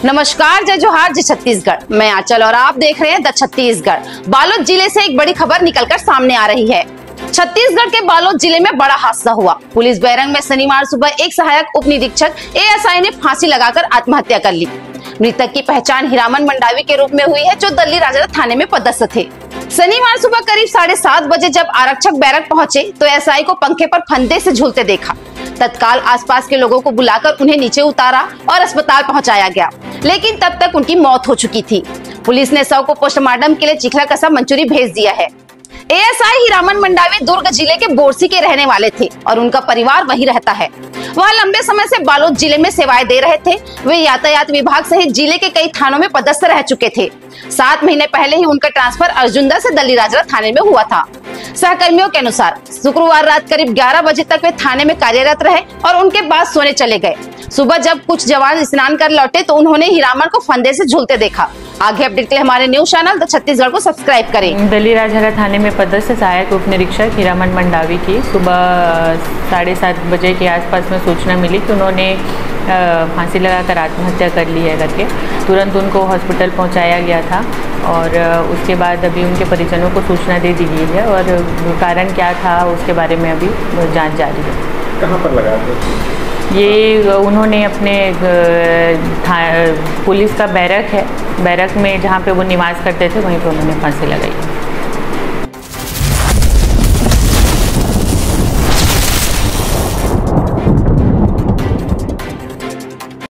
नमस्कार, जय जोहार, जय छत्तीसगढ़। मैं आंचल और आप देख रहे हैं द छत्तीसगढ़। बालोद जिले से एक बड़ी खबर निकलकर सामने आ रही है। छत्तीसगढ़ के बालोद जिले में बड़ा हादसा हुआ। पुलिस बैरंग में शनिवार सुबह एक सहायक उप निरीक्षक एएसआई ने फांसी लगाकर आत्महत्या कर ली। मृतक की पहचान हीरामन मंडावी के रूप में हुई है, जो दल्ली राजरा थाने में पदस्थ थे। शनिवार सुबह करीब 7:30 बजे जब आरक्षक बैरक पहुंचे तो एसआई को पंखे पर फंदे से झूलते देखा। तत्काल आसपास के लोगों को बुलाकर उन्हें नीचे उतारा और अस्पताल पहुंचाया गया, लेकिन तब तक उनकी मौत हो चुकी थी। पुलिस ने शव को पोस्टमार्टम के लिए चिखला कस्बा मंचूरी भेज दिया है। एएसआई हीरामन मंडावी दुर्ग जिले के बोरसी के रहने वाले थे और उनका परिवार वहीं रहता है। वह लंबे समय से बालोद जिले में सेवाएं दे रहे थे। वे यातायात विभाग सहित जिले के कई थानों में पदस्थ रह चुके थे। 7 महीने पहले ही उनका ट्रांसफर अर्जुनदा से दल्ली राजरा थाने में हुआ था। सहकर्मियों के अनुसार शुक्रवार रात करीब 11 बजे तक वे थाने में कार्यरत रहे और उनके बाद सोने चले गए। सुबह जब कुछ जवान स्नान कर लौटे तो उन्होंने हीरामन को फंदे से झूलते देखा। आगे अपडेट के लिए हमारे न्यूज चैनल द छत्तीसगढ़ को सब्सक्राइब करें। दल्ली राजरा थाने में पदस्थ सहायक उप निरीक्षक हीरामन मंडावी की सुबह 7:30 बजे के आसपास में सूचना मिली कि उन्होंने फांसी लगाकर आत्महत्या कर ली है करके। तुरंत उनको हॉस्पिटल पहुंचाया गया था और उसके बाद अभी उनके परिजनों को सूचना दे दी गई है और कारण क्या था उसके बारे में अभी जांच जारी है। कहाँ पर लगा थे? ये उन्होंने अपने पुलिस का बैरक है, बैरक में जहाँ पे वो निवास करते थे वहीं पर उन्होंने फांसी लगाई।